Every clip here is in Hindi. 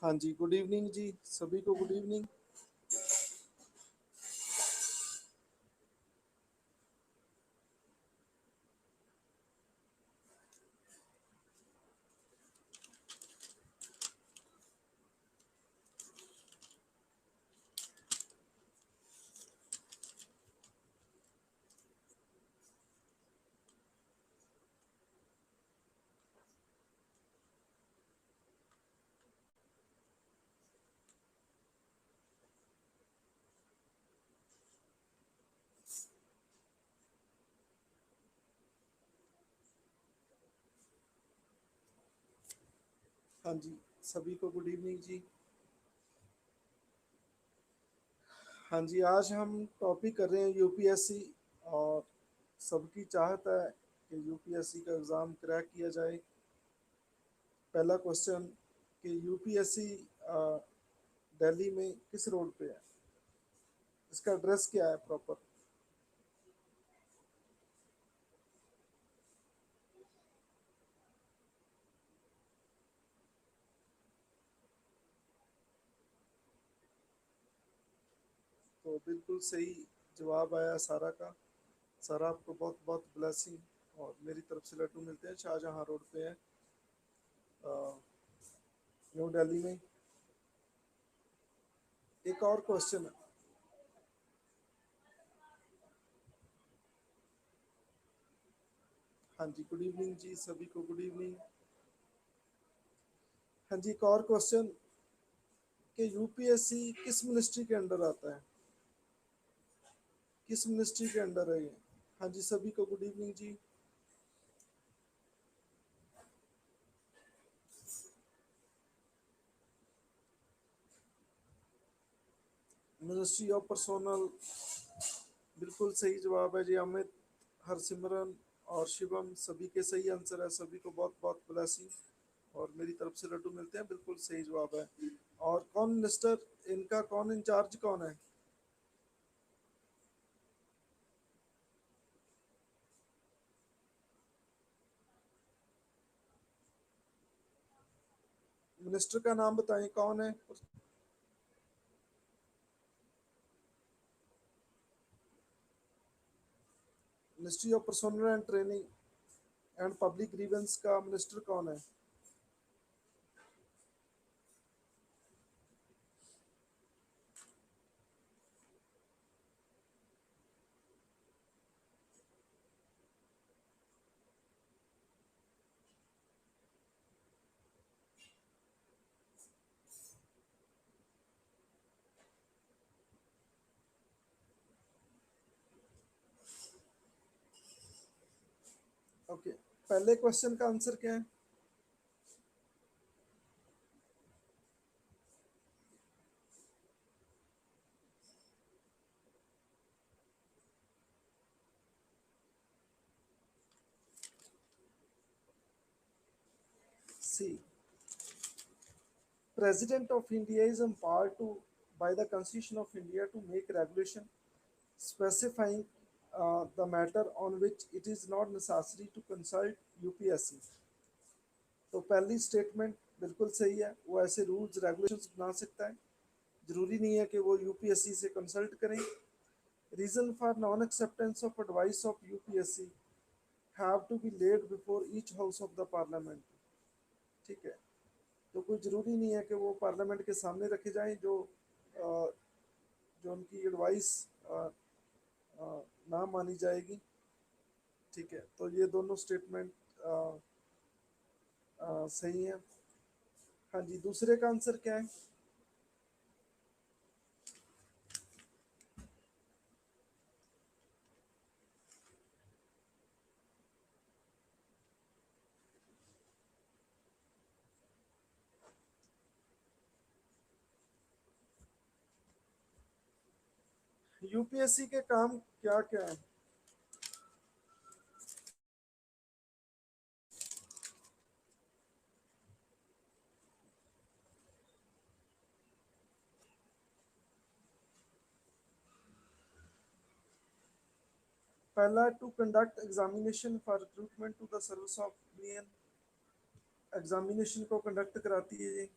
हाँ जी, गुड इवनिंग जी, सभी को गुड इवनिंग। हाँ जी, सभी को गुड इवनिंग जी। हाँ जी, आज हम टॉपिक कर रहे हैं यूपीएससी। और सबकी चाहत है कि यूपीएससी का एग्ज़ाम क्रैक किया जाए। पहला क्वेश्चन कि यूपीएससी दिल्ली में किस रोड पे है, इसका एड्रेस क्या है प्रॉपर। तो बिल्कुल सही जवाब आया सारा का। सारा आपको बहुत बहुत ब्लेसिंग और मेरी तरफ से लड्डू मिलते हैं। शाहजहाँ रोड पे है, अ, न्यू दिल्ली में। एक और क्वेश्चन है। हाँ जी, गुड इवनिंग जी, सभी को गुड इवनिंग। हाँ जी, एक और क्वेश्चन कि यूपीएससी किस मिनिस्ट्री के अंडर आता है, किस मिनिस्ट्री के अंडर है ये। हाँ जी, सभी को गुड इवनिंग जी। मिनिस्ट्री ऑफ पर्सोनल, बिल्कुल सही जवाब है जी। अमित, हरसिमरन और शिवम, सभी के सही आंसर है। सभी को बहुत बहुत ब्लेसिंग और मेरी तरफ से लड्डू मिलते हैं। बिल्कुल सही जवाब है। और कौन मिनिस्टर, इनका कौन इंचार्ज कौन है। मिनिस्टर का नाम बताएं कौन है। Ministry of personnel and training and public grievance का मिनिस्टर कौन है। ओके, पहले क्वेश्चन का आंसर क्या है। सी, President of India is empowered to by the Constitution of India to make regulation specifying the matter on which it is not necessary to consult UPSC. तो पहली स्टेटमेंट बिल्कुल सही है, वो ऐसे रूल्स रेगुलेशंस बना सकता है, जरूरी नहीं है कि वो यूपीएससी से कंसल्ट करें। Reason for non acceptance of advice of UPSC have to be laid before each house of the parliament. ठीक है, तो कोई ज़रूरी नहीं है कि वो पार्लियामेंट के सामने रखे जाएं। जो उनकी एडवाइस ना मानी जाएगी। ठीक है, तो ये दोनों स्टेटमेंट सही है। हाँ जी, दूसरे का आंसर क्या है। यूपीएससी के काम क्या क्या है। पहला, to conduct examination for recruitment to the service of union. Examination को कंडक्ट कराती है ये।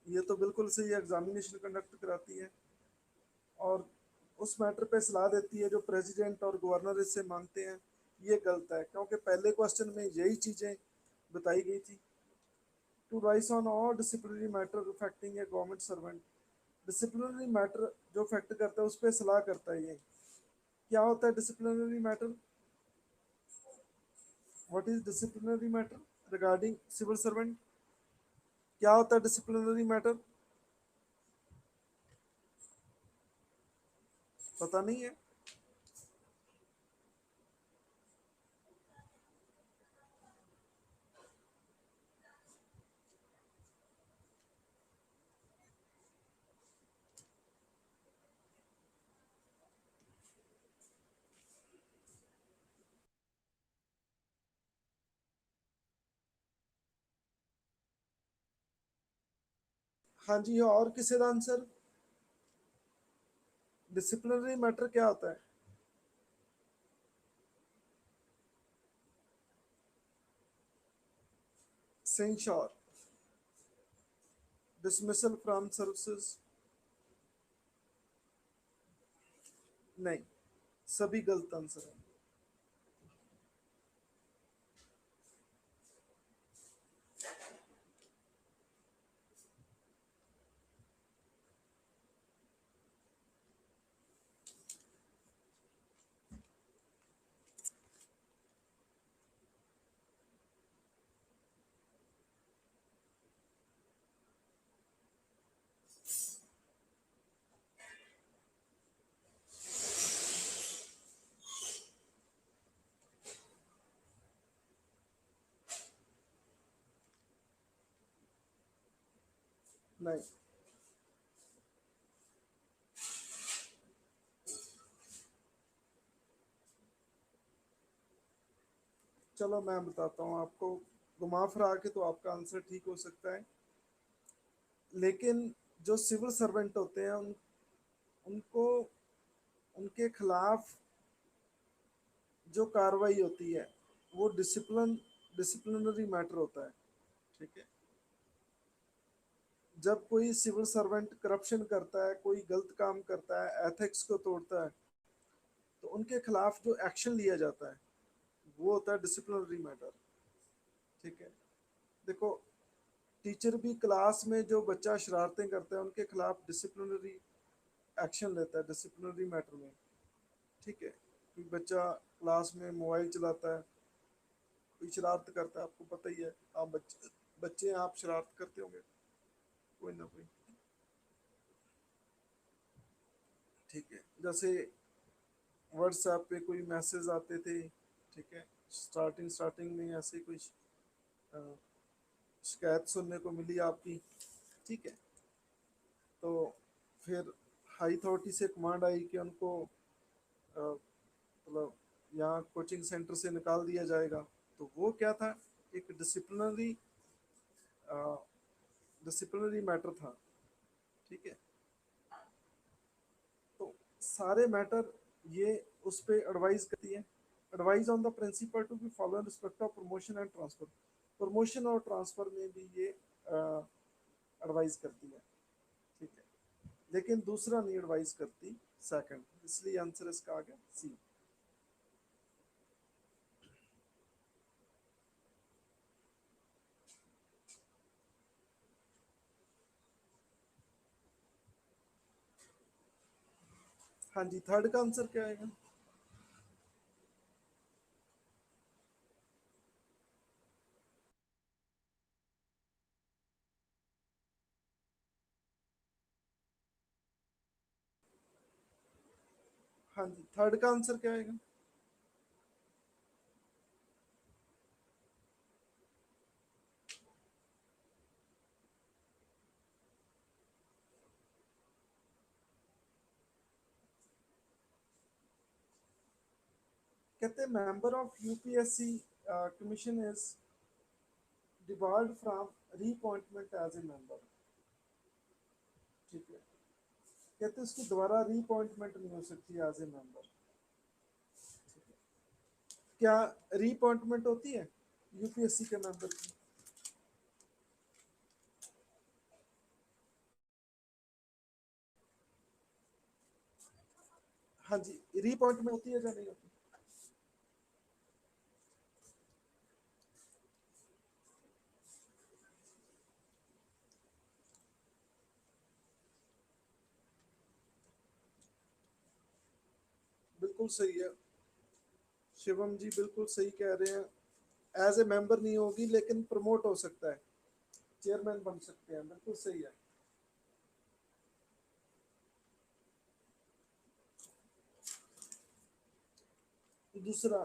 ये तो बिल्कुल सही एग्जामिनेशन कंडक्ट कराती है और उस मैटर पे सलाह देती है जो प्रेसिडेंट और गवर्नर इससे मांगते हैं। ये गलत है क्योंकि पहले क्वेश्चन में यही चीजें बताई गई थी। To rise on all disciplinary matter affecting a government servant. Disciplinary matter जो अफेक्ट करता है उस पर सलाह करता है ये। क्या होता है disciplinary matter? What is disciplinary matter regarding civil servant? क्या होता है डिसिप्लिनरी मैटर? पता नहीं है। हाँ जी, और किसी का आंसर? डिसिप्लिनरी मैटर क्या होता है? Censure, dismissal from services. नहीं, सभी गलत आंसर है। नहीं, चलो मैं बताता हूँ आपको। घुमा फिरा के तो आपका आंसर ठीक हो सकता है, लेकिन जो सिविल सर्वेंट होते हैं उनको उनके खिलाफ जो कार्रवाई होती है वो डिसिप्लिनरी मैटर होता है। ठीक है। जब कोई सिविल सर्वेंट करप्शन करता है, कोई गलत काम करता है, एथिक्स को तोड़ता है, तो उनके खिलाफ जो एक्शन लिया जाता है वो होता है डिसिप्लिनरी मैटर। ठीक है। देखो, टीचर भी क्लास में जो बच्चा शरारतें करता है उनके खिलाफ डिसिप्लिनरी एक्शन लेता है डिसिप्लिनरी मैटर में। ठीक है। कोई बच्चा क्लास में मोबाइल चलाता है, कोई शरारत करता है, आपको पता ही है, आप बच्चे बच्चे हैं, आप शरारत करते होंगे कोई ना कोई। ठीक है। जैसे व्हाट्सएप पे कोई मैसेज आते थे। ठीक है। स्टार्टिंग स्टार्टिंग में ऐसे कोई अ, शिकायत सुनने को मिली आपकी। ठीक है। तो फिर हाई अथॉरिटी से कमांड आई कि उनको मतलब यहाँ कोचिंग सेंटर से निकाल दिया जाएगा। तो वो क्या था? एक डिसिप्लिनरी मैटर था। ठीक है। तो सारे मैटर ये उस पर एडवाइस करती है। Advice on the principle to be follow in respect of promotion and transfer. Promotion और ट्रांसफर में भी ये एडवाइस करती है। ठीक है। लेकिन दूसरा नहीं एडवाइस करती, सेकंड, इसलिए आंसर इसका आ गया सी। हाँ जी, थर्ड का आंसर क्या आएगा? हाँ जी, थर्ड का आंसर क्या आएगा? कहते हैं member of UPSC commission is debarred from reappointment as a member. ठीक है। कहते हैं उसकी दोबारा रीअपॉइंटमेंट नहीं हो सकती एज ए मेंबर। क्या रीअपॉइंटमेंट होती है यूपीएससी के मेंबर की? हाँ जी, रीपॉइंट में होती है या नहीं होती? बिल्कुल सही है, शिवम जी बिल्कुल सही कह रहे हैं। एज ए मेंबर नहीं होगी लेकिन प्रमोट हो सकता है, चेयरमैन बन सकते हैं, बिल्कुल सही है। दूसरा,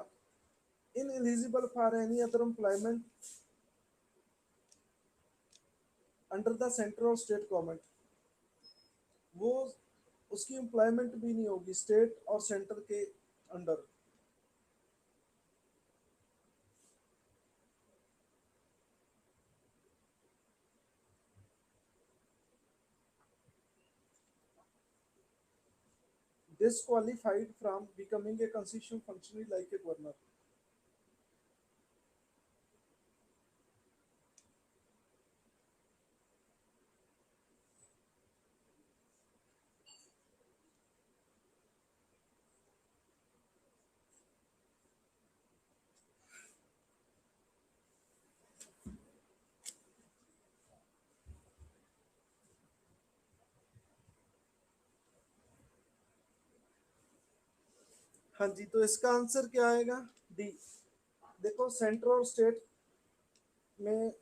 in eligible for any other employment under the centre और स्टेट गवर्नमेंट, वो उसकी एम्प्लॉयमेंट भी नहीं होगी स्टेट और सेंटर के under. disqualified from becoming a constitutional functionary like a governor. हाँ जी, तो इसका आंसर क्या आएगा? डी। देखो सेंटर और स्टेट में,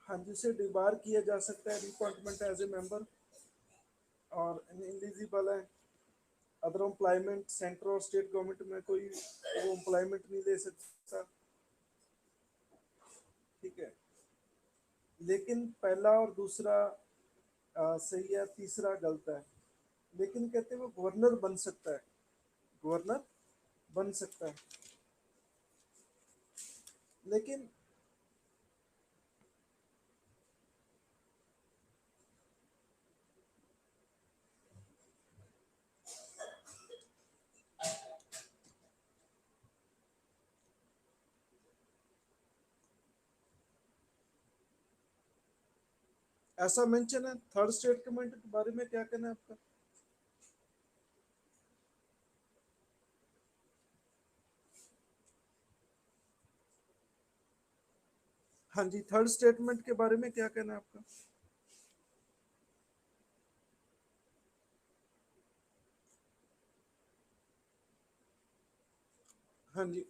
हाँ जी, उसे डिबार किया जा सकता है रिअपॉइंटमेंट एज ए मेंबर, और इनएलिजिबल है अदर एम्प्लॉयमेंट, सेंटर और स्टेट गवर्नमेंट में कोई वो एम्प्लॉयमेंट नहीं ले सकता। ठीक है, लेकिन पहला और दूसरा सही है, तीसरा गलत है। लेकिन कहते हैं वो गवर्नर बन सकता है, गवर्नर बन सकता है, लेकिन ऐसा मेंशन है। थर्ड स्टेटमेंट के बारे में क्या कहना है आपका? हाँ जी, थर्ड स्टेटमेंट के बारे में क्या कहना है आपका? हाँ जी,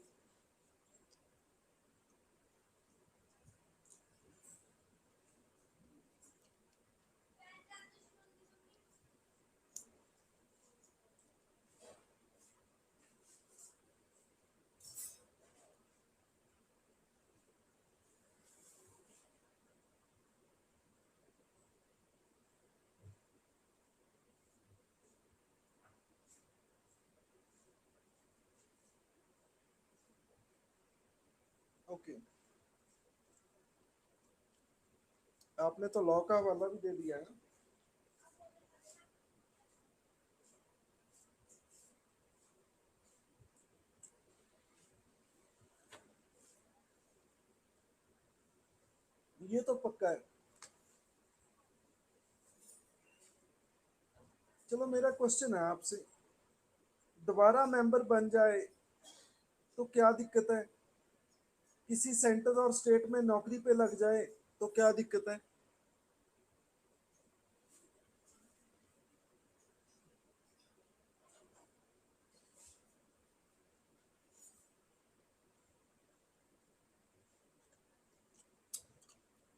ओके। आपने तो लॉ का हवाला भी दे दिया है। ये तो पक्का है। चलो मेरा क्वेश्चन है आपसे, दोबारा मेंबर बन जाए तो क्या दिक्कत है? किसी सेंटर और स्टेट में नौकरी पे लग जाए तो क्या दिक्कत है?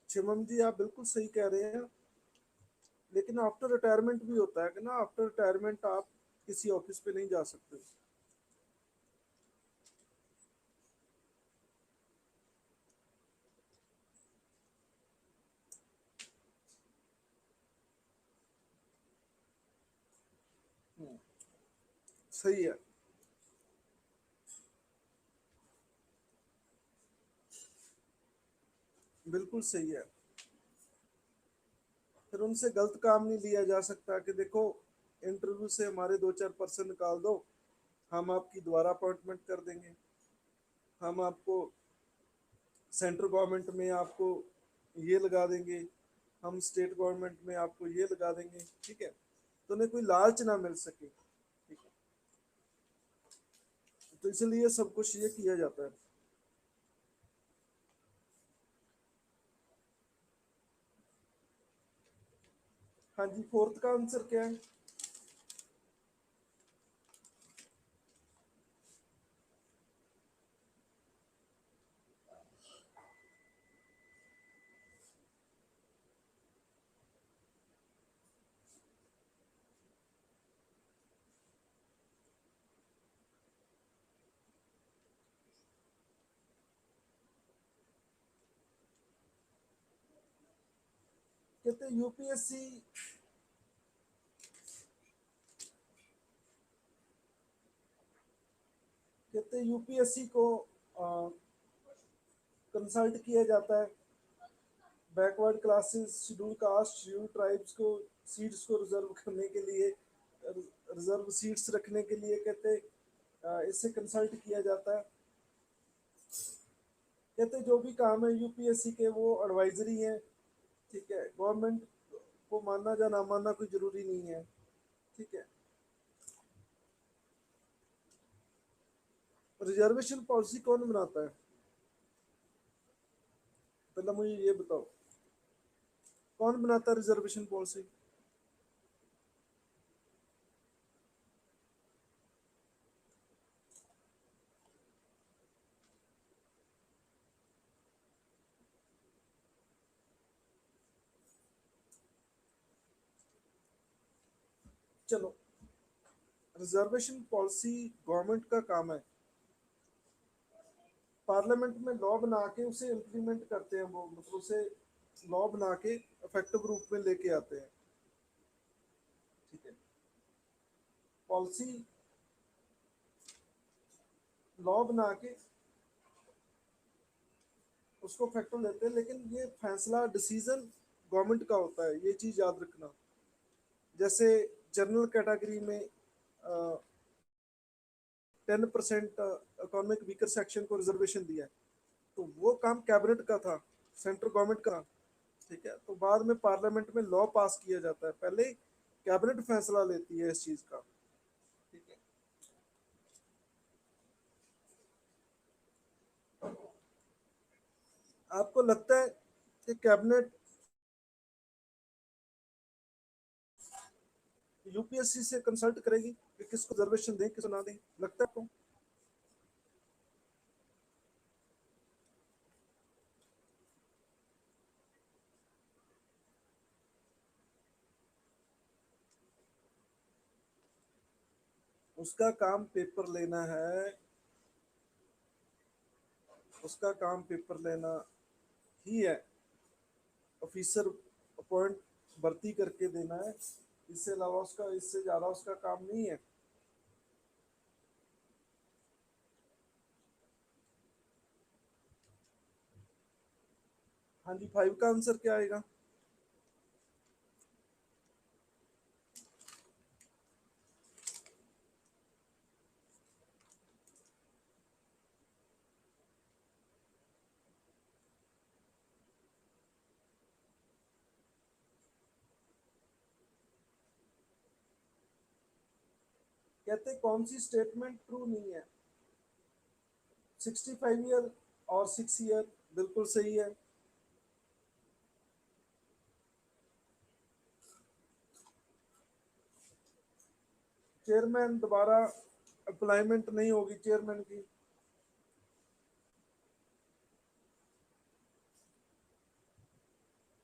शिवम जी आप बिल्कुल सही कह रहे हैं, लेकिन आफ्टर रिटायरमेंट भी होता है कि ना, आफ्टर रिटायरमेंट आप किसी ऑफिस पे नहीं जा सकते। हम्म, सही है, बिल्कुल सही है। फिर उनसे गलत काम नहीं लिया जा सकता कि देखो इंटरव्यू से हमारे 2-4% निकाल दो, हम आपकी दोबारा अपॉइंटमेंट कर देंगे, हम आपको सेंट्रल गवर्नमेंट में आपको ये लगा देंगे, हम स्टेट गवर्नमेंट में आपको ये लगा देंगे, ठीक है। तो उन्हें कोई लालच ना मिल सके, ठीक है। तो इसलिए सब कुछ ये किया जाता है। हाँ जी, फोर्थ का आंसर क्या है? कहते यूपीएससी, कहते यूपीएससी को कंसल्ट किया जाता है backward classes, schedule caste, schedule tribes को सीट्स को रिजर्व करने के लिए, रिजर्व सीट्स रखने के लिए, कहते इससे कंसल्ट किया जाता है। कहते जो भी काम है यूपीएससी के वो एडवाइजरी है, ठीक है। गवर्नमेंट को मानना या ना मानना कोई जरूरी नहीं है, ठीक है। रिजर्वेशन पॉलिसी कौन बनाता है? पहले मुझे ये बताओ, कौन बनाता है रिजर्वेशन पॉलिसी? चलो, रिजर्वेशन पॉलिसी गवर्नमेंट का काम है, पार्लियामेंट में लॉ बना के उसे इम्प्लीमेंट करते हैं, वो मतलब उसे लॉ बना के इफेक्टिव रूप में लेके आते हैं, ठीक है। पॉलिसी लॉ बना के उसको इफेक्टिव लेते हैं, लेकिन ये फैसला डिसीजन गवर्नमेंट का होता है, ये चीज याद रखना। जैसे जनरल कैटेगरी में 10% इकोनॉमिक वीकर सेक्शन को रिजर्वेशन दिया है, तो वो काम कैबिनेट का था, सेंट्रल गवर्नमेंट का, ठीक है। तो बाद में पार्लियामेंट में लॉ पास किया जाता है, पहले कैबिनेट फैसला लेती है इस चीज का, ठीक है। आपको लगता है कि कैबिनेट यूपीएससी से कंसल्ट करेगी कि किसको रिजर्वेशन दें किसको ना दें? लगता है आपको? उसका काम पेपर लेना है, उसका काम पेपर लेना ही है, ऑफिसर अपॉइंट भर्ती करके देना है, इससे अलावा उसका, इससे ज्यादा उसका काम नहीं है। हाँ जी, 5 का आंसर क्या आएगा? कहते कौन सी स्टेटमेंट ट्रू नहीं है? 65 ईयर और 6 ईयर बिल्कुल सही है। चेयरमैन दोबारा अप्लाइमेंट नहीं होगी चेयरमैन की।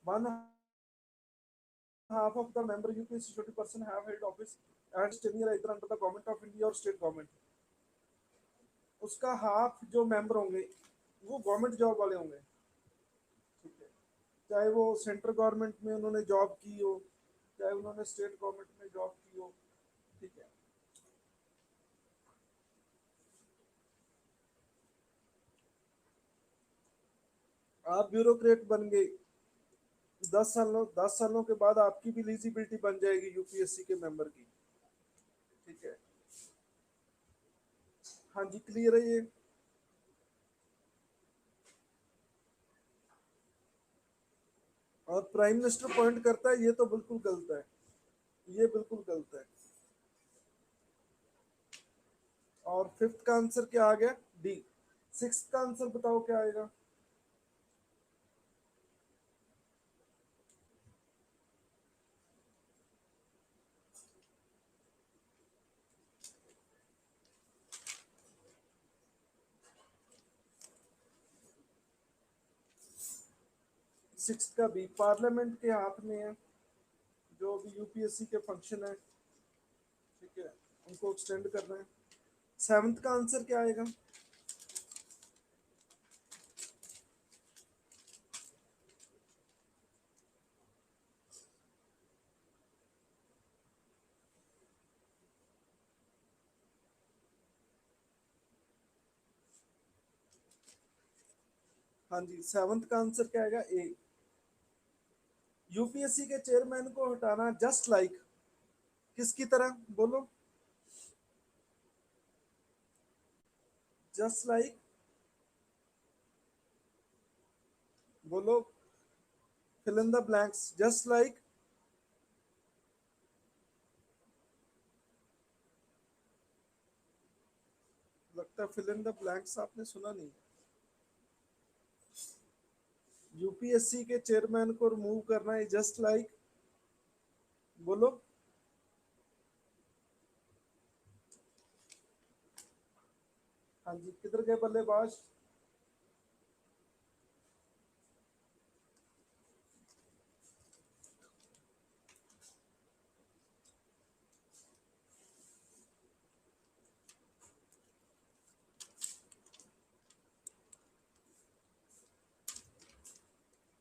One half of the member UPSC 20% have held office at tenure either under the government of India or state government। उसका हाफ जो मेंबर होंगे वो गवर्नमेंट जॉब वाले होंगे, ठीक है। चाहे वो सेंट्रल गवर्नमेंट में उन्होंने जॉब की हो, चाहे उन्होंने स्टेट गवर्नमेंट में जॉब की हो, ठीक है। आप ब्यूरोक्रेट बन गए, 10 सालों के बाद आपकी भी एलिजिबिलिटी बन जाएगी यूपीएससी के मेंबर की। ठीक है। हाँ जी, क्लियर है ये। और प्राइम मिनिस्टर पॉइंट करता है, ये तो बिल्कुल गलत है। ये बिल्कुल गलत है। और फिफ्थ का आंसर क्या आ गया? डी। सिक्स का आंसर बताओ क्या आएगा? सिक्स का बी, पार्लियामेंट के हाथ में है। जो भी यूपीएससी के फंक्शन है, ठीक है, उनको एक्सटेंड करना है। सेवंथ का आंसर क्या आएगा? हाँ जी, सेवंथ का आंसर क्या आएगा? ए। यूपीएससी के चेयरमैन को हटाना जस्ट लाइक, किसकी तरह? बोलो। जस्ट लाइक, बोलो। Fill in the blanks, just like. लगता है फिल इन द ब्लैंक्स आपने सुना नहीं। यूपीएससी के चेयरमैन को रिमूव करना है जस्ट लाइक, बोलो। हाँ जी, किधर गए बल्लेबाज?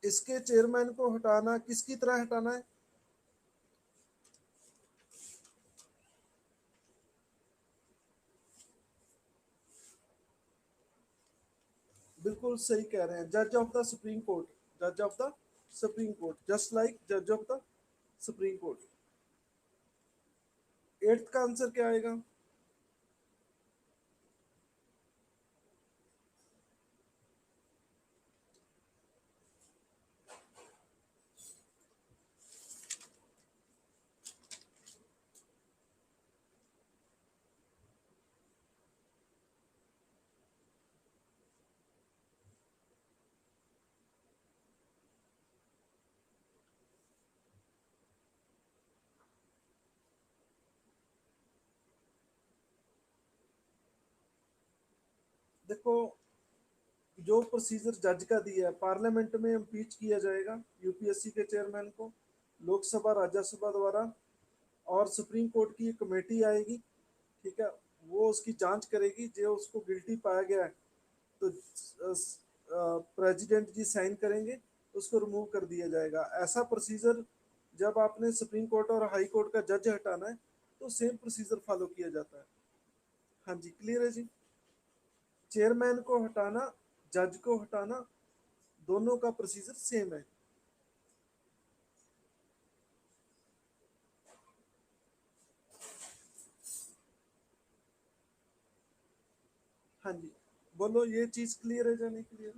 इसके चेयरमैन को हटाना किसकी तरह हटाना है? बिल्कुल सही कह रहे हैं, जज ऑफ द सुप्रीम कोर्ट। जज of the supreme court, just like जज of the supreme court. Eighth का आंसर क्या आएगा? देखो, जो प्रोसीजर जज का दिया है, पार्लियामेंट में इम्पीच किया जाएगा यूपीएससी के चेयरमैन को, लोकसभा राज्यसभा द्वारा, और सुप्रीम कोर्ट की एक कमेटी आएगी। ठीक है, वो उसकी जांच करेगी, जो उसको गिल्टी पाया गया है तो प्रेसिडेंट जी साइन करेंगे, उसको रिमूव कर दिया जाएगा। ऐसा प्रोसीजर जब आपने सुप्रीम कोर्ट और हाई कोर्ट का जज हटाना है तो सेम प्रोसीजर फॉलो किया जाता है। हाँ जी, क्लियर है जी। चेयरमैन को हटाना, जज को हटाना, दोनों का प्रोसीजर सेम है। हाँ जी, बोलो, ये चीज क्लियर है या नहीं क्लियर?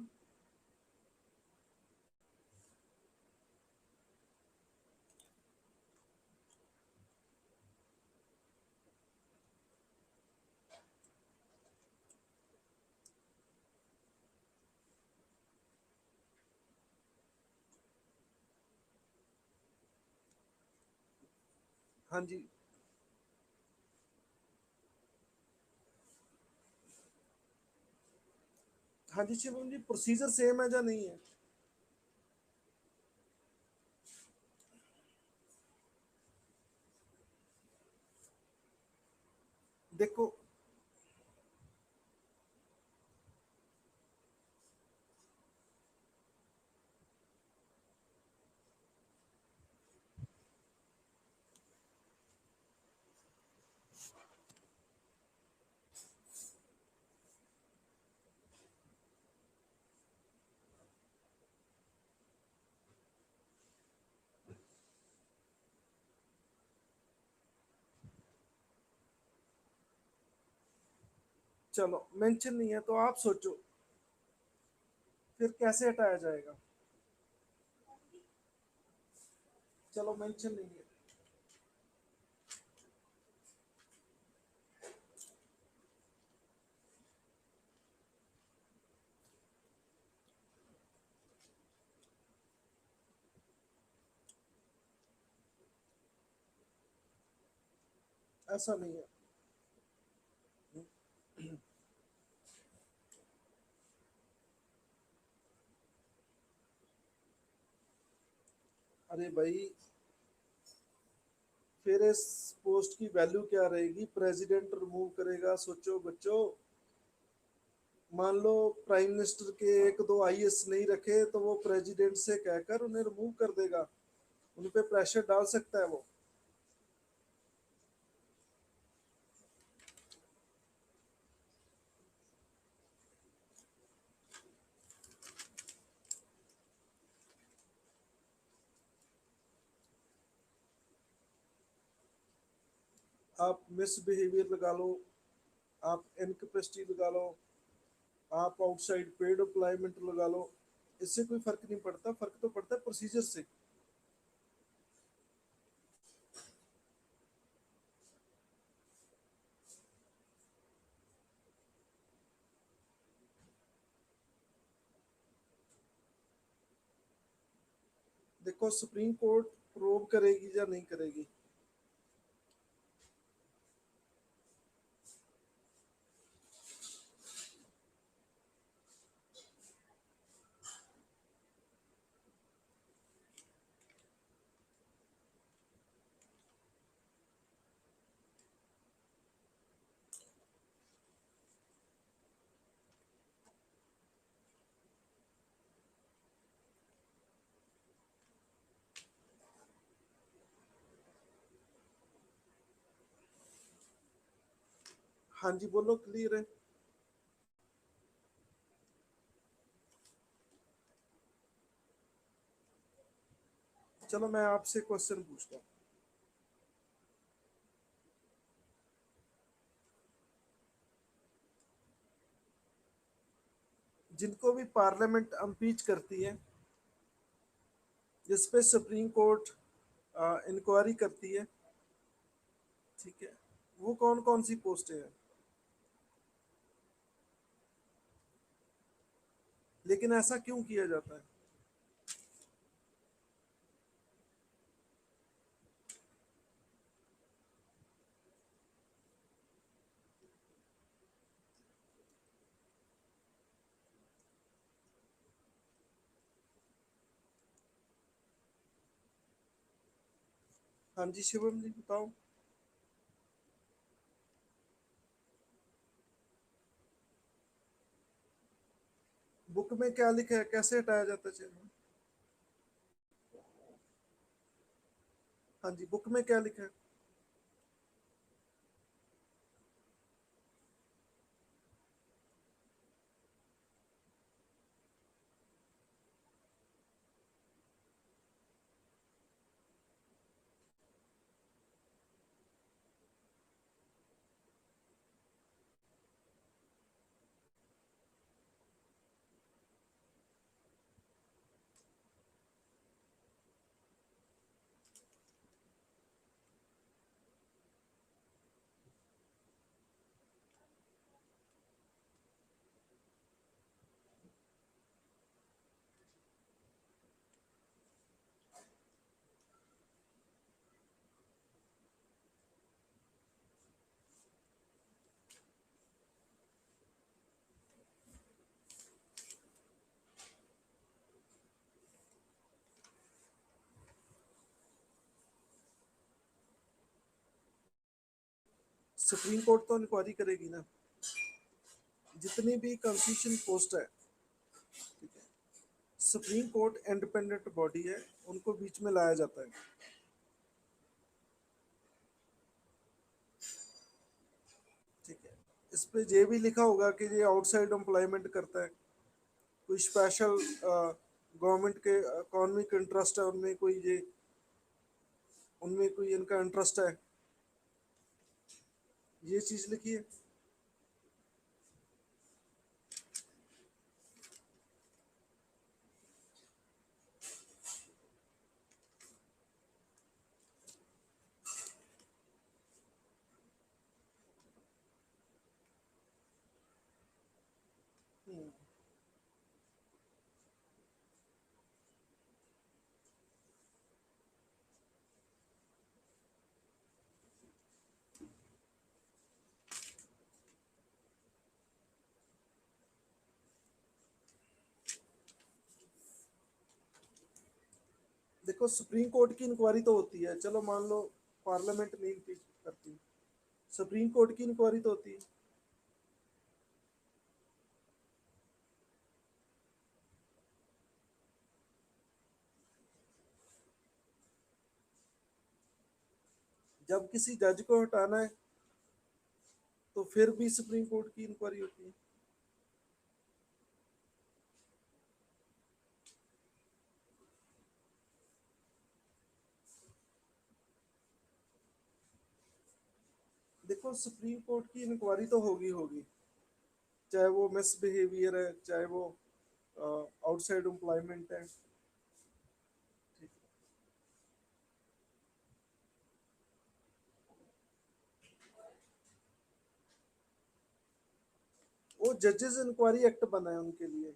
हाँ जी। हाँ जी शिवम जी, प्रोसीजर सेम है या नहीं है? देखो, चलो मेंशन नहीं है तो आप सोचो फिर कैसे हटाया जाएगा। चलो मेंशन नहीं है। ऐसा नहीं है। अरे भाई फिर इस पोस्ट की वैल्यू क्या रहेगी, प्रेसिडेंट रिमूव करेगा, सोचो बच्चों। मान लो प्राइम मिनिस्टर के एक दो आईएएस नहीं रखे तो वो प्रेसिडेंट से कहकर उन्हें रिमूव कर देगा, उन पे प्रेशर डाल सकता है वो। आप मिसबिहेवियर लगा लो, आप इनकैपेसिटी लगा लो, आप आउटसाइड पेड एम्प्लॉयमेंट लगा लो, इससे कोई फर्क नहीं पड़ता, फर्क तो पड़ता है प्रोसीजर से। देखो सुप्रीम कोर्ट प्रोब करेगी या नहीं करेगी। हाँ जी बोलो, क्लियर है। चलो मैं आपसे क्वेश्चन पूछता हूँ। जिनको भी पार्लियामेंट अम्पीच करती है, जिस पे सुप्रीम कोर्ट इंक्वायरी करती है, ठीक है, वो कौन कौन सी पोस्टें हैं। लेकिन ऐसा क्यों किया जाता है। हाँ जी शिवम जी बताओ। बुक में क्या लिखा है, कैसे हटाया जाता है चेयरमैन। हाँ जी बुक में क्या लिखा है। सुप्रीम कोर्ट तो इंक्वायरी करेगी ना, जितनी भी कॉन्स्टिट्यूशन पोस्ट है, ठीक है, सुप्रीम कोर्ट इंडिपेंडेंट बॉडी है, उनको बीच में लाया जाता है। ठीक है, इस पे ये भी लिखा होगा कि ये आउटसाइड एम्प्लॉयमेंट करता है, कोई स्पेशल गवर्नमेंट के इकोनॉमिक इंटरेस्ट है उनमें, कोई ये उनमें कोई इनका इंटरेस्ट है, ये चीज लिखी है। हम्म, देखो सुप्रीम कोर्ट की इंक्वायरी तो होती है, चलो मान लो पार्लियामेंट नहीं impeach करती, सुप्रीम कोर्ट की इंक्वायरी तो होती है। जब किसी जज को हटाना है तो फिर भी सुप्रीम कोर्ट की इंक्वायरी होती है। देखो सुप्रीम कोर्ट की इंक्वायरी तो होगी होगी, चाहे वो मिसबिहेवियर है, चाहे वो आउटसाइड एम्प्लॉयमेंट है। ठीक है। वो जजेस इंक्वायरी एक्ट बना है उनके लिए,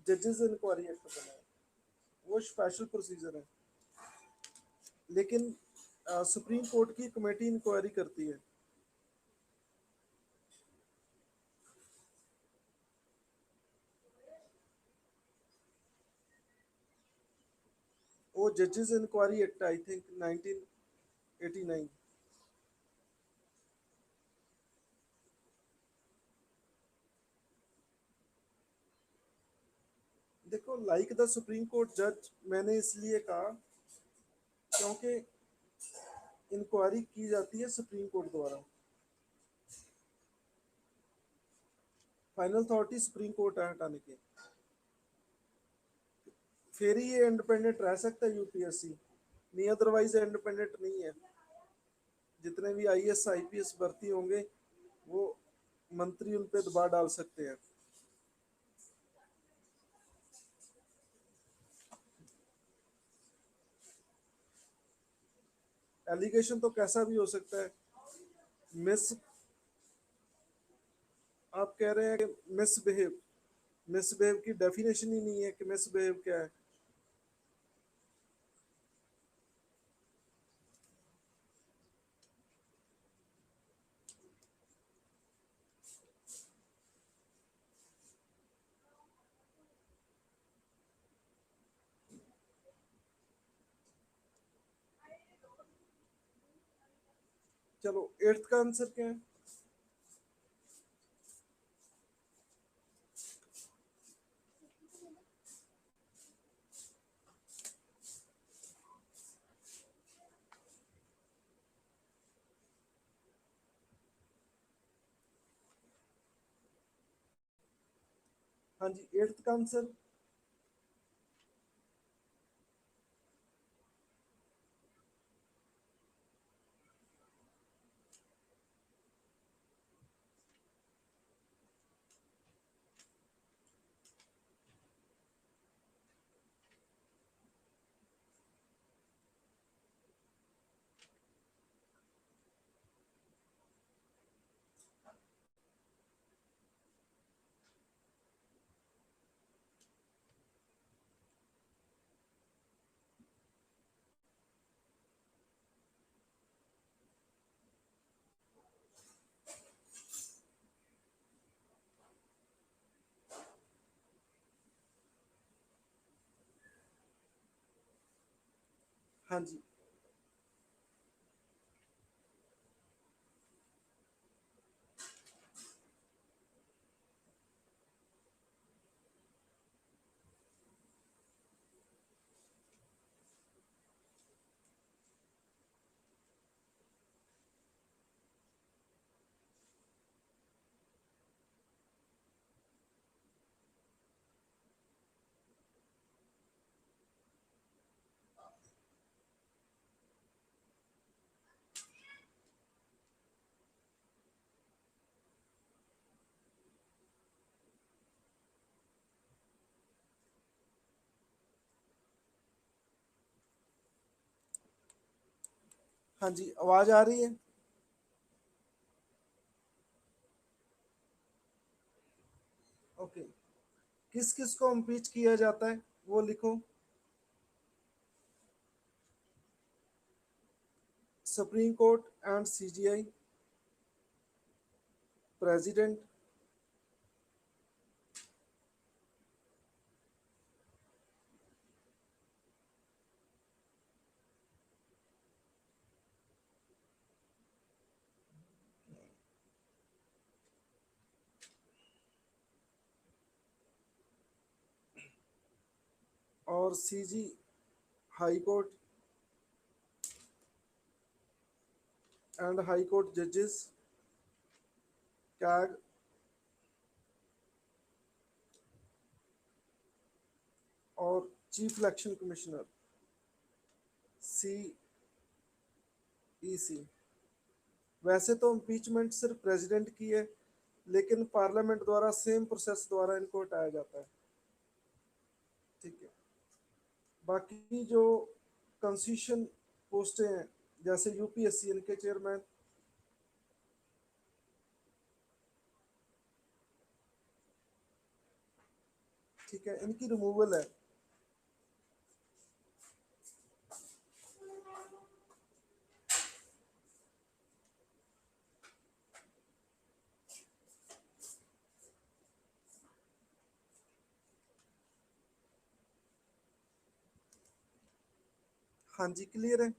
जजेस इंक्वायरी एक्ट बना है, वो स्पेशल प्रोसीजर है। लेकिन सुप्रीम कोर्ट की कमेटी इंक्वायरी करती है। वो जजेस इंक्वायरी एक्ट आई थिंक 1989। देखो लाइक द सुप्रीम कोर्ट जज मैंने इसलिए कहा क्योंकि इंक्वायरी की जाती है सुप्रीम कोर्ट द्वारा, फाइनल अथॉरिटी सुप्रीम कोर्ट है हटाने की। फिर ही ये इंडिपेंडेंट रह सकता है यूपीएससी, नहीं अदरवाइज इंडिपेंडेंट नहीं है। जितने भी आईएएस आईपीएस भर्ती होंगे वो मंत्री उन पे दबाव डाल सकते हैं। एलिगेशन तो कैसा भी हो सकता है। मिस आप कह रहे हैं कि मिसबिहेव, मिसबिहेव की डेफिनेशन ही नहीं है कि मिसबिहेव क्या है। चलो एट्थ का आंसर क्या है? हाँ जी, एट्थ का आंसर। हाँ जी। हाँ जी, आवाज आ रही है। किस किस को इम्पीच किया जाता है वो लिखो। Supreme Court and CGI, president, और CG High Court and High Court जजेस, कैग, और chief election commissioner, C E C. वैसे तो इम्पीचमेंट सिर्फ प्रेसिडेंट की है, लेकिन पार्लियामेंट द्वारा सेम प्रोसेस द्वारा इनको हटाया जाता है। ठीक है। बाकी जो कॉन्स्टिट्यूशन पोस्टें हैं, जैसे यूपीएससी, इनके चेयरमैन, ठीक है, इनकी रिमूवल है। हाँ जी, क्लियर है।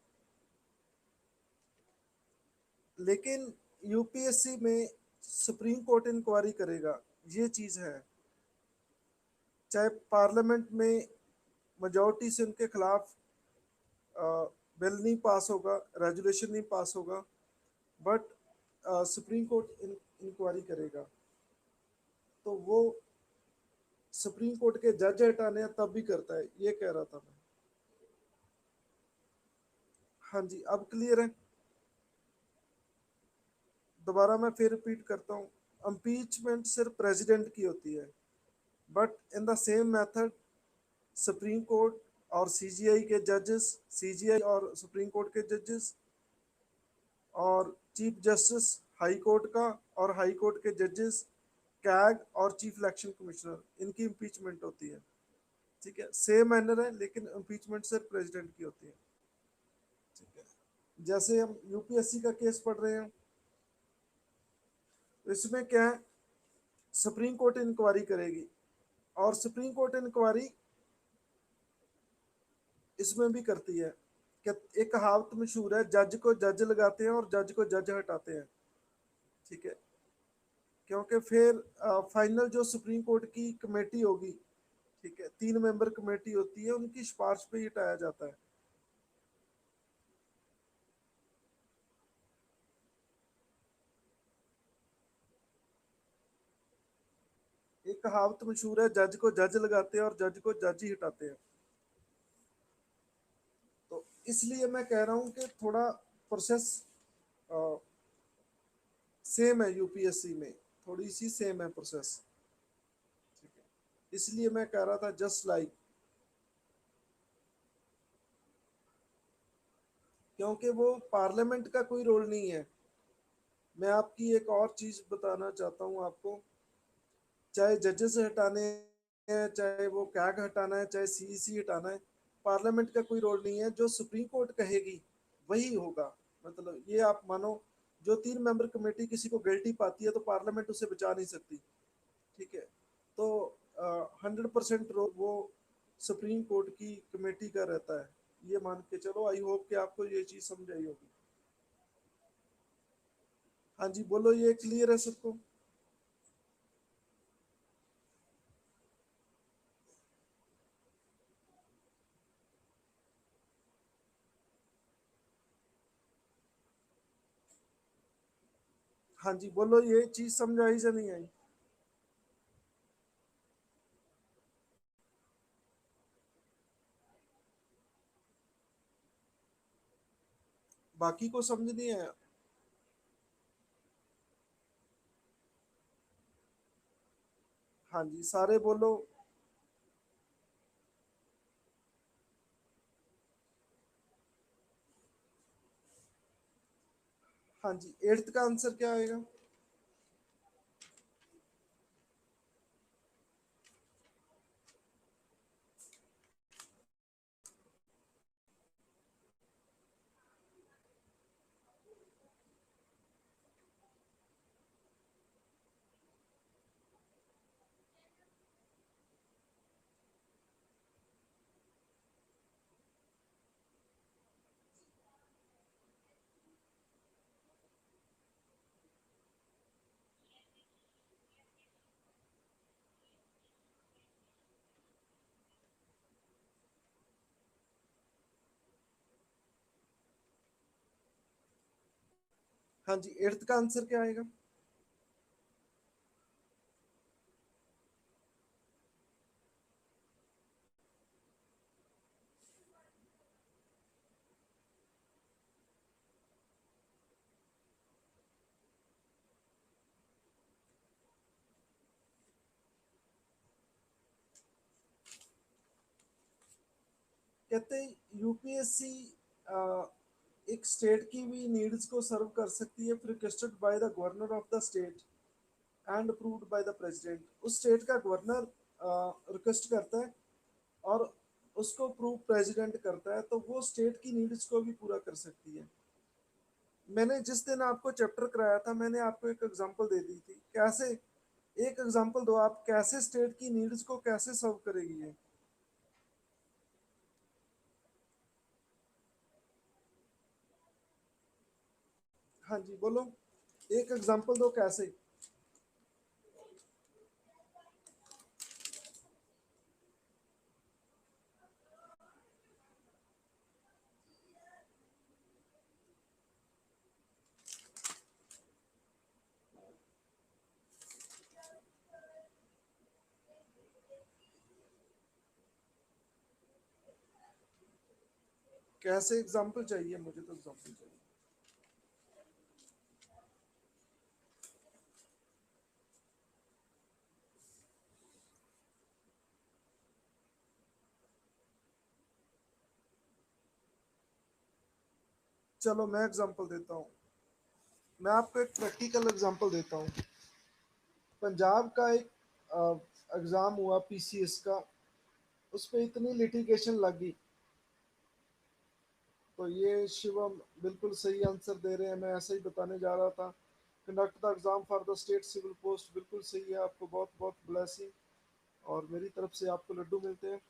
लेकिन यूपीएससी में सुप्रीम कोर्ट इंक्वायरी करेगा, ये चीज है। चाहे पार्लियामेंट में मेजोरिटी से उनके खिलाफ बिल नहीं पास होगा, रेजुलेशन नहीं पास होगा, बट सुप्रीम कोर्ट इंक्वायरी करेगा। तो वो सुप्रीम कोर्ट के जज हटाने हैं तब भी करता है, ये कह रहा था मैं। हाँ जी, अब क्लियर है। दोबारा मैं फिर रिपीट करता हूँ। इम्पीचमेंट सिर्फ प्रेसिडेंट की होती है, but in the same method supreme court और सीजीआई के जजेस, सीजीआई और सुप्रीम कोर्ट के जजेस, और चीफ जस्टिस हाई कोर्ट का और हाई कोर्ट के जजेस, कैग और चीफ इलेक्शन कमिश्नर, इनकी इम्पीचमेंट होती है। ठीक है, सेम मैनर है, लेकिन इम्पीचमेंट सिर्फ प्रेसिडेंट की होती है। ठीक है। जैसे हम यूपीएससी का केस पढ़ रहे हैं, इसमें क्या है, सुप्रीम कोर्ट इंक्वायरी करेगी, और सुप्रीम कोर्ट इंक्वायरी इसमें भी करती है कि एक कहावत मशहूर है, जज को जज लगाते हैं और जज को जज हटाते हैं। ठीक है। क्योंकि फिर फाइनल जो सुप्रीम कोर्ट की कमेटी होगी, ठीक है, 3 मेंबर कमेटी होती है, उनकी सिफारिश पे ही हटाया जाता है। एक कहावत मशहूर है, जज को जज लगाते हैं और जज को जज ही हटाते हैं। तो इसलिए मैं कह रहा हूँ कि थोड़ा प्रोसेस सेम है यूपीएससी में, थोड़ी सी सेम है प्रोसेस। ठीक है, इसलिए मैं कह रहा था जस्ट लाइक, क्योंकि वो पार्लियामेंट का कोई रोल नहीं है। मैं आपकी एक और चीज बताना चाहता हूँ आपको, चाहे जजेस हटाने हैं, चाहे वो कैग हटाना है, चाहे सीईसी हटाना है, पार्लियामेंट का कोई रोल नहीं है। जो सुप्रीम कोर्ट कहेगी वही होगा। मतलब ये आप मानो, जो 3 मेंबर कमेटी किसी को गिल्टी पाती है तो पार्लियामेंट उसे बचा नहीं सकती। ठीक है। तो 100% वो सुप्रीम कोर्ट की कमेटी का रहता है, ये मान के चलो। आई होप कि आपको ये चीज समझ आई होगी। हाँ जी, बोलो, ये क्लियर है सबको? हाँ जी, बोलो, ये चीज समझ आई या नहीं आई? बाकी को समझ नहीं आया? हाँ जी, सारे बोलो। हाँ जी, 8th का आंसर क्या आएगा? हाँ जी, एट्थ का आंसर क्या आएगा? कहते हैं यूपीएससी एक स्टेट की भी नीड्स को सर्व कर सकती है, requested by the governor of the state and approved by the president. उस स्टेट का गवर्नर रिक्वेस्ट करता है और उसको अप्रूव प्रेसिडेंट करता है, तो वो स्टेट की नीड्स को भी पूरा कर सकती है। मैंने जिस दिन आपको चैप्टर कराया था, मैंने आपको एक एग्जांपल दे दी थी कैसे। एक एग्जांपल दो आप, कैसे स्टेट की नीड्स को कैसे सर्व करेगी ये। हाँ जी बोलो, एक एग्जांपल दो कैसे। कैसे एग्जांपल चाहिए, मुझे तो एग्जांपल चाहिए। चलो मैं एग्जांपल देता हूँ। मैं आपको एक प्रैक्टिकल एग्जांपल देता हूँ। पंजाब का एक एग्जाम हुआ पीसीएस का, उस पर इतनी लिटिगेशन लगी। तो ये शिवम बिल्कुल सही आंसर दे रहे हैं, मैं ऐसा ही बताने जा रहा था। Conduct the exam for the state civil post, बिल्कुल सही है। आपको बहुत बहुत ब्लेसिंग, और मेरी तरफ से आपको लड्डू मिलते हैं।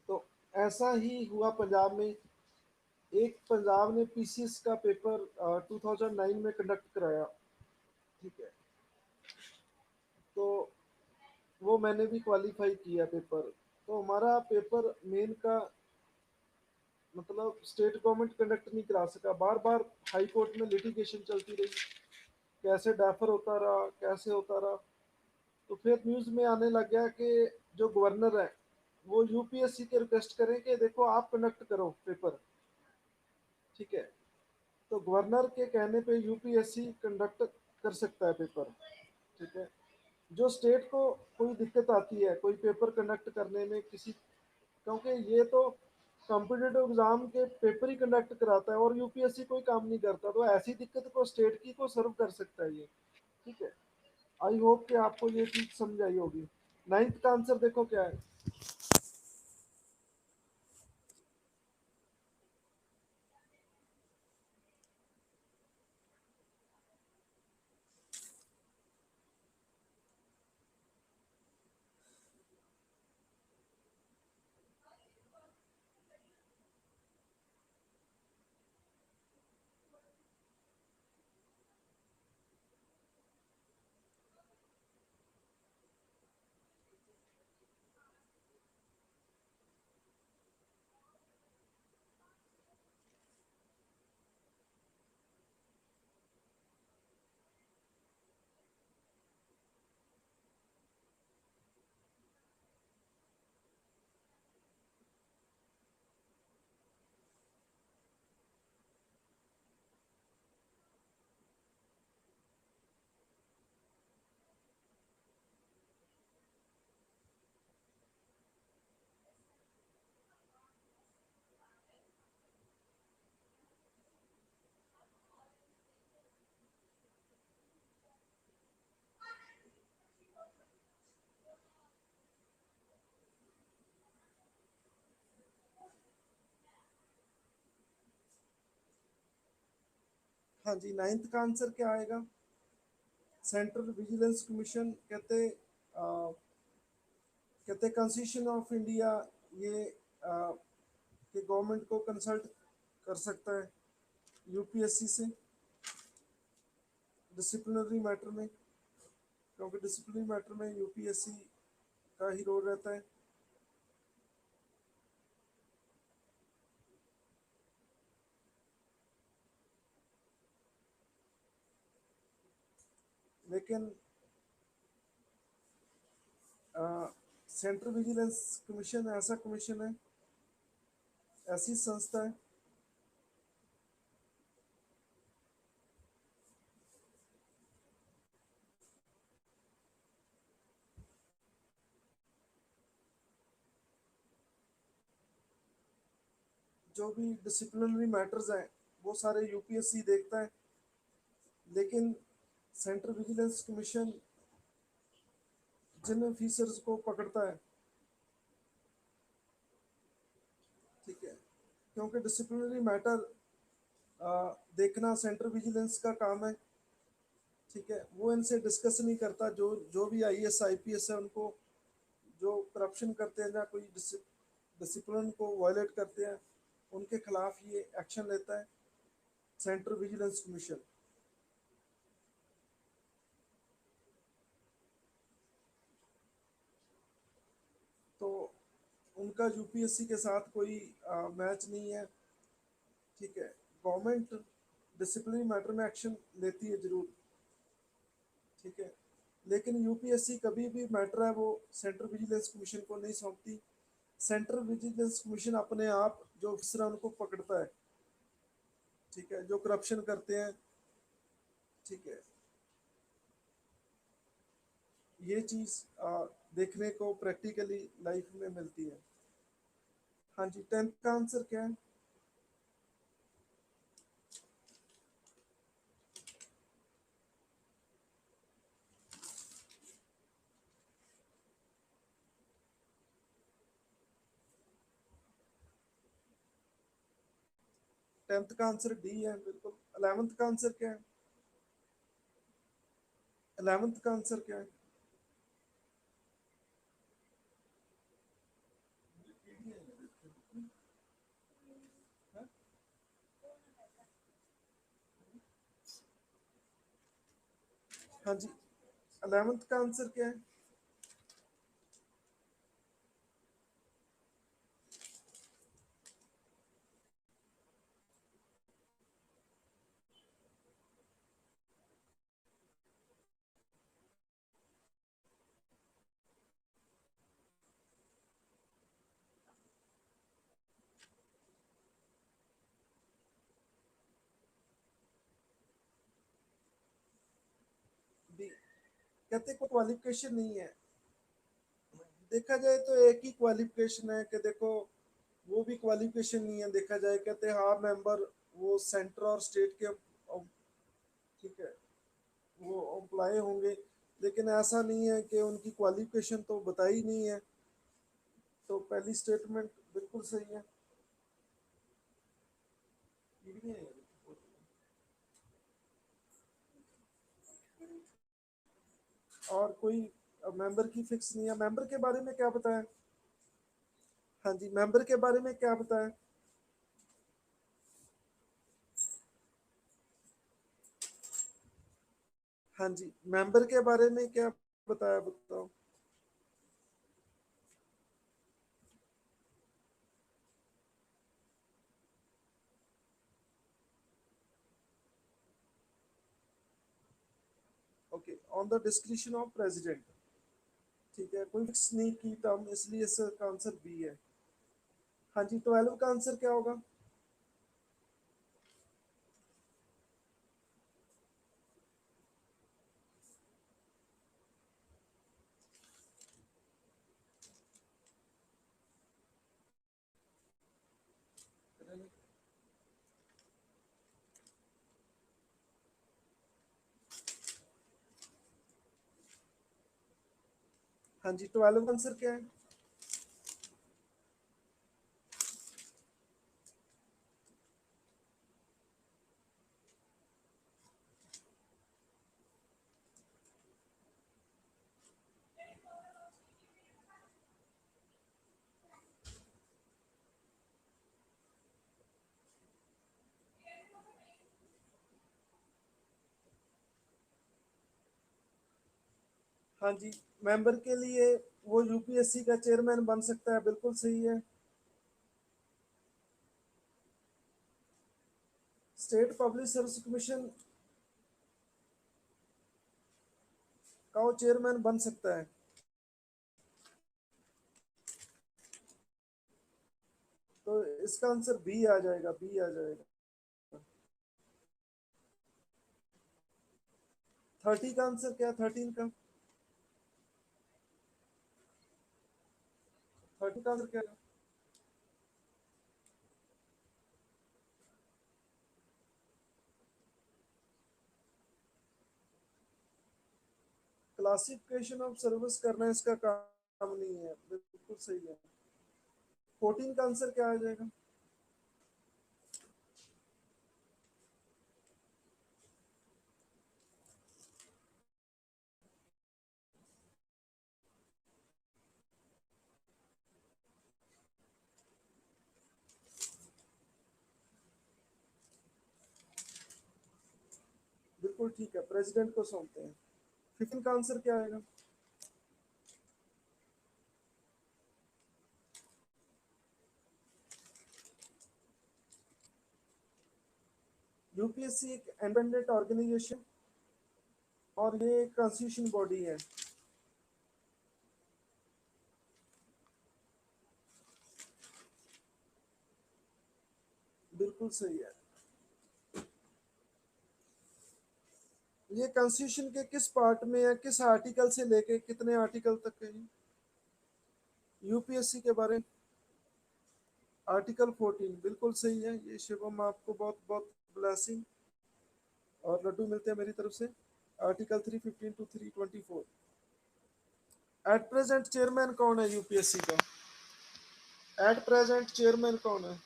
तो ऐसा ही हुआ पंजाब में। एक पंजाब ने पीसीएस का पेपर 2009 में कंडक्ट कराया, ठीक है। तो वो मैंने भी क्वालिफाई किया पेपर। तो हमारा पेपर मेन का मतलब स्टेट गवर्नमेंट कंडक्ट नहीं करा सका, बार बार हाई कोर्ट में लिटिगेशन चलती रही, कैसे डेफर होता रहा, कैसे होता रहा। तो फिर न्यूज़ में आने लग गया कि जो गवर्नर है वो यूपीएससी के रिक्वेस्ट करें कि देखो आप कंडक्ट करो पेपर, ठीक है। तो गवर्नर के कहने पे यूपीएससी कंडक्ट कर सकता है पेपर, ठीक है। जो स्टेट को कोई दिक्कत आती है कोई पेपर कंडक्ट करने में किसी, क्योंकि ये तो कॉम्पिटेटिव एग्जाम के पेपर ही कंडक्ट कराता है और यूपीएससी कोई काम नहीं करता, तो ऐसी दिक्कत को स्टेट की को सर्व कर सकता है ये, ठीक है। आई होप कि आपको ये चीज समझ आई होगी। नाइन्थ का आंसर देखो क्या है। हाँ जी, नाइन्थ का आंसर क्या आएगा? Central vigilance commission. कहते कॉन्स्टिट्यूशन ऑफ इंडिया ये कि गवर्नमेंट को कंसल्ट कर सकता है यूपीएससी से डिसिप्लिनरी मैटर में, क्योंकि डिसिप्लिनरी मैटर में यूपीएससी का ही रोल रहता है। लेकिन सेंट्रल विजिलेंस कमीशन ऐसा कमीशन है, ऐसी संस्था है जो भी डिसिप्लिनरी मैटर्स हैं वो सारे यूपीएससी देखता है, लेकिन सेंट्रल विजिलेंस कमीशन जिन ऑफिसर्स को पकड़ता है, ठीक है, क्योंकि डिसिप्लिनरी मैटर देखना सेंट्रल विजिलेंस का काम है, ठीक है, वो इनसे डिस्कस नहीं करता। जो जो भी आईएएस आईपीएस है उनको जो करप्शन करते हैं या कोई डिसिप्लिन को वायलेट करते हैं उनके खिलाफ ये एक्शन लेता है सेंट्रल विजिलेंस कमीशन। तो उनका यूपीएससी के साथ कोई मैच नहीं है, ठीक है। गवर्नमेंट डिसिप्लिनरी मैटर में एक्शन लेती है जरूर, ठीक है, लेकिन यूपीएससी कभी भी मैटर है वो सेंट्रल विजिलेंस कमीशन को नहीं सौंपती। सेंट्रल विजिलेंस कमीशन अपने आप जो ऑफिसर है उनको पकड़ता है, ठीक है, जो करप्शन करते हैं, ठीक है। ये चीज देखने को प्रैक्टिकली लाइफ में मिलती है। हाँ जी, 10th का आंसर क्या है? 10th का आंसर डी है बिल्कुल। 11th का आंसर क्या है? 11th का आंसर क्या है? हाँ जी, 11th का आंसर क्या है? बी। कहते को क्वालिफिकेशन नहीं है। देखा जाए तो एक ही क्वालिफिकेशन है कि देखो वो भी क्वालिफिकेशन नहीं है। देखा जाए कहते हाँ मेंबर वो सेंटर और स्टेट के, ठीक है, वो अप्लाई होंगे, लेकिन ऐसा नहीं है कि उनकी क्वालिफिकेशन तो बताई नहीं है। तो पहली स्टेटमेंट बिल्कुल सही है। ये भी नहीं है। और कोई मेंबर की फिक्स नहीं है। मेंबर के बारे में क्या बताया? हाँ जी, मेंबर के बारे में क्या बताया? हाँ जी, मेंबर के बारे में क्या बताया, बताओ। Okay, on the description of president, ठीक है, कोई फिक्स नहीं की टर्म, इसलिए इसका आंसर बी है। हाँ जी, 12 का आंसर क्या होगा? हाँ जी, 12 का आंसर क्या है? हाँ जी, मेंबर के लिए वो यूपीएससी का चेयरमैन बन सकता है, बिल्कुल सही है। स्टेट पब्लिक सर्विस कमीशन, का वो चेयरमैन बन सकता है। तो इसका आंसर बी आ जाएगा, बी आ जाएगा। 30 का आंसर क्या, 13 का, 30 का आंसर क्या है? क्लासिफिकेशन ऑफ सर्विस करना इसका काम नहीं है, बिल्कुल सही है। 14 का आंसर क्या आ जाएगा? बिल्कुल ठीक है, प्रेसिडेंट को सौंपते हैं। 15 का आंसर क्या आएगा? यूपीएससी एक इंडिपेंडेंट ऑर्गेनाइजेशन और ये कॉन्स्टिट्यूशन बॉडी है। बिल्कुल सही है। ये कॉन्स्टिट्यूशन के किस पार्ट में है, किस आर्टिकल से लेके कितने आर्टिकल तक है? यूपीएससी के बारे में आर्टिकल 14 बिल्कुल सही है। ये शिवम आपको बहुत बहुत ब्लेसिंग और लड्डू मिलते हैं मेरी तरफ से। Article 315 to 324। At present chairman कौन है यूपीएससी का? एट प्रेजेंट चेयरमैन कौन है?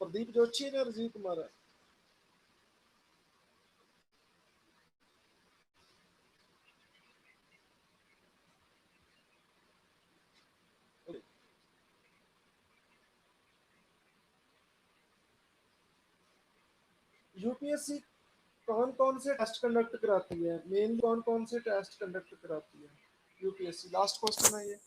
प्रदीप जोशी है या राजीव कुमार है? यूपीएससी कौन कौन से टेस्ट कंडक्ट कराती है, मेन कौन कौन से टेस्ट कंडक्ट कराती है यूपीएससी? लास्ट क्वेश्चन है ये।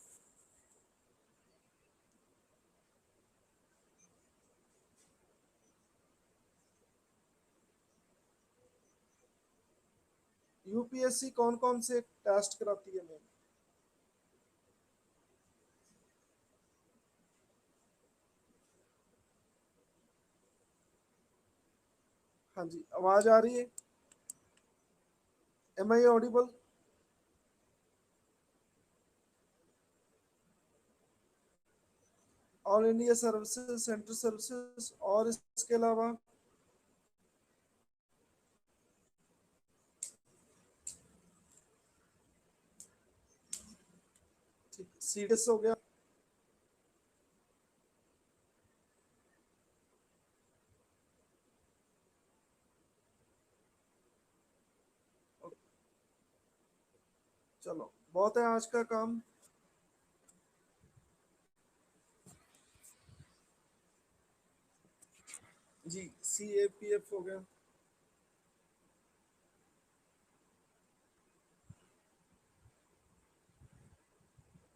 यूपीएससी कौन कौन से टेस्ट कराती है मेन? हाँ जी, आवाज आ रही है? Am I audible? All India services, central services और इसके अलावा? ठीक, सीडीएस हो गया। चलो बहुत है आज का काम। जी, सी ए पी एफ हो गया।